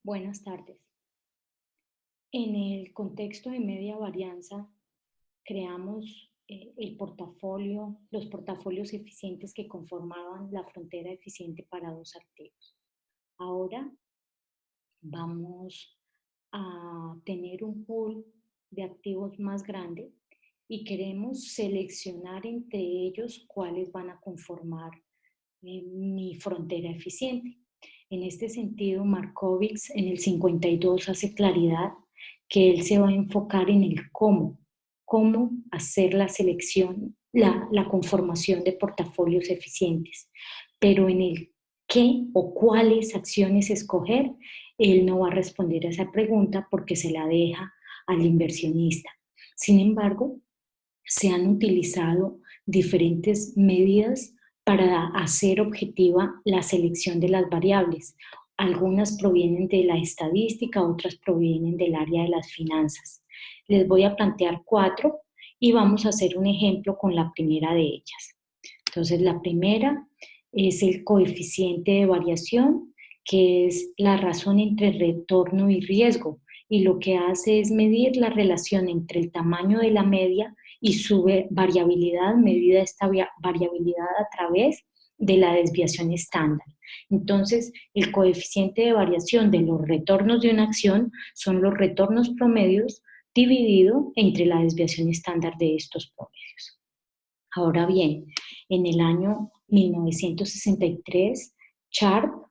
Buenas tardes. En el contexto de media varianza, creamos los portafolios eficientes que conformaban la frontera eficiente para dos activos. Ahora vamos a tener un pool de activos más grande y queremos seleccionar entre ellos cuáles van a conformar mi frontera eficiente. En este sentido, Markowitz en el 52 hace claridad que él se va a enfocar en el cómo hacer la selección, la conformación de portafolios eficientes, pero en el qué o cuáles acciones escoger, él no va a responder a esa pregunta porque se la deja al inversionista. Sin embargo, se han utilizado diferentes medidas para hacer objetiva la selección de las variables. Algunas provienen de la estadística, otras provienen del área de las finanzas. Les voy a plantear 4 y vamos a hacer un ejemplo con la primera de ellas. Entonces, la primera es el coeficiente de variación, que es la razón entre retorno y riesgo, y lo que hace es medir la relación entre el tamaño de la media y su variabilidad, medida esta variabilidad a través de la desviación estándar. Entonces, el coeficiente de variación de los retornos de una acción son los retornos promedios dividido entre la desviación estándar de estos promedios. Ahora bien, en el año 1963, Sharpe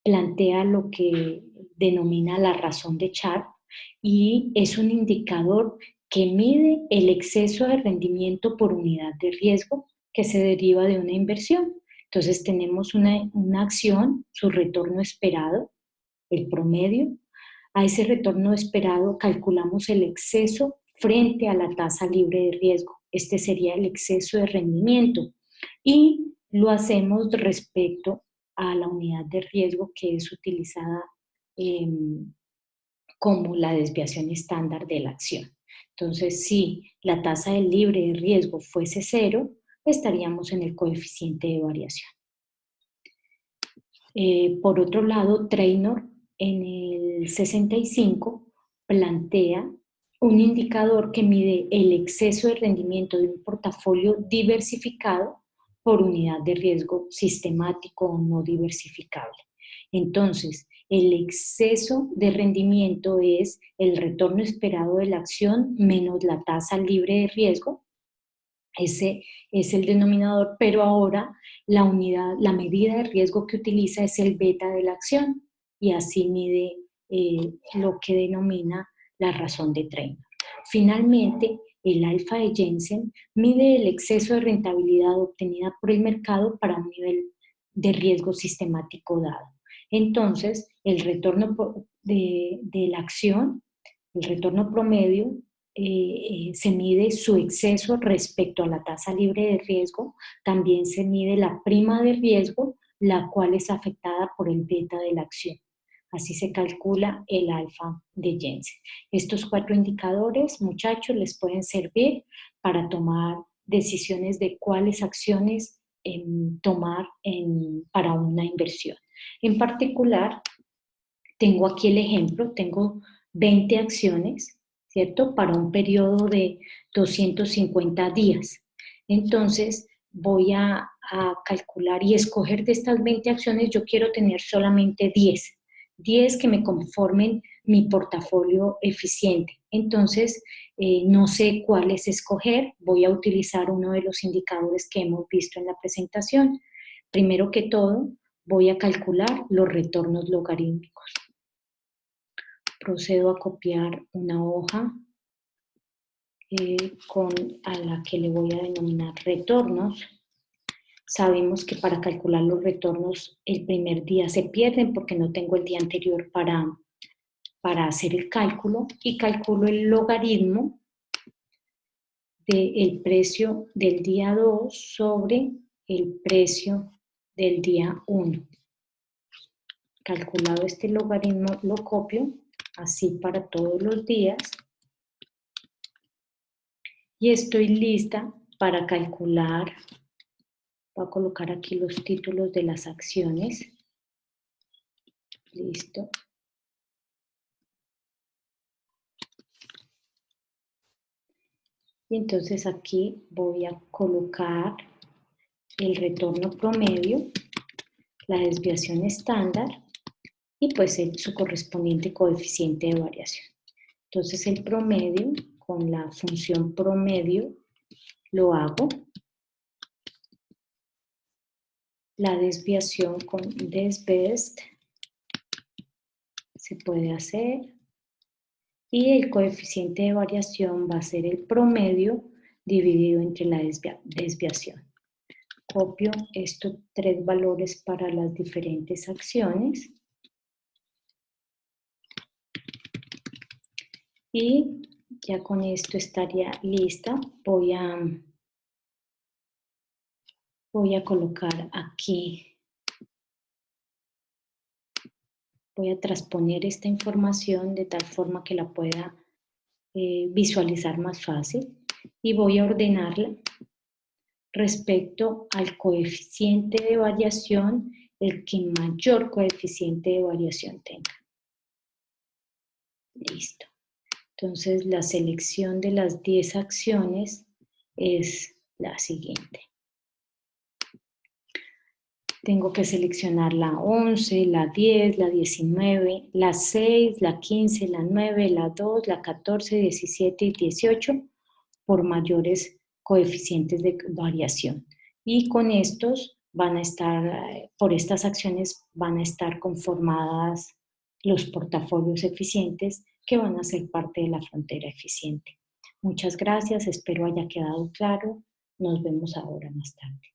plantea lo que denomina la razón de Sharpe y es un indicador que mide el exceso de rendimiento por unidad de riesgo que se deriva de una inversión. Entonces tenemos una acción, su retorno esperado, el promedio. A ese retorno esperado calculamos el exceso frente a la tasa libre de riesgo. Este sería el exceso de rendimiento. Y lo hacemos respecto a la unidad de riesgo que es utilizada eh, como la desviación estándar de la acción. Entonces, si la tasa del libre de riesgo fuese 0, estaríamos en el coeficiente de variación. Por otro lado, Traynor en el 65 plantea un indicador que mide el exceso de rendimiento de un portafolio diversificado por unidad de riesgo sistemático o no diversificable. Entonces, el exceso de rendimiento es el retorno esperado de la acción menos la tasa libre de riesgo. Ese es el denominador, pero ahora la medida de riesgo que utiliza es el beta de la acción y así mide lo que denomina la razón de Traynor. Finalmente, el alfa de Jensen mide el exceso de rentabilidad obtenida por el mercado para un nivel de riesgo sistemático dado. Entonces, el retorno de la acción, el retorno promedio, se mide su exceso respecto a la tasa libre de riesgo, también se mide la prima de riesgo, la cual es afectada por el beta de la acción. Así se calcula el alfa de Jensen. Estos 4 indicadores, muchachos, les pueden servir para tomar decisiones de cuáles acciones tomar para una inversión. En particular, tengo aquí el ejemplo, tengo 20 acciones, ¿cierto? Para un periodo de 250 días. Entonces, voy a calcular y escoger de estas 20 acciones, yo quiero tener solamente 10 que me conformen mi portafolio eficiente. Entonces, no sé cuáles escoger, voy a utilizar uno de los indicadores que hemos visto en la presentación. Primero que todo, voy a calcular los retornos logarítmicos. Procedo a copiar una hoja a la que le voy a denominar retornos. Sabemos que para calcular los retornos el primer día se pierden porque no tengo el día anterior para hacer el cálculo y calculo el logaritmo del precio del día 2 sobre el precio del día 1. Calculado este logaritmo lo copio así para todos los días. Y estoy lista para calcular, voy a colocar aquí los títulos de las acciones, listo, Y entonces aquí voy a colocar el retorno promedio, la desviación estándar y pues su correspondiente coeficiente de variación. Entonces el promedio con la función promedio lo hago. La desviación con desbest se puede hacer. Y el coeficiente de variación va a ser el promedio dividido entre la desviación. Copio estos 3 valores para las diferentes acciones. Y ya con esto estaría lista. Voy a colocar aquí, voy a transponer esta información de tal forma que la pueda visualizar más fácil y voy a ordenarla respecto al coeficiente de variación, el que mayor coeficiente de variación tenga. Listo. Entonces la selección de las 10 acciones es la siguiente. Tengo que seleccionar la 11, la 10, la 19, la 6, la 15, la 9, la 2, la 14, 17 y 18 por mayores coeficientes de variación. Y con estos van a estar, por estas acciones van a estar conformadas los portafolios eficientes que van a ser parte de la frontera eficiente. Muchas gracias, espero haya quedado claro. Nos vemos ahora más tarde.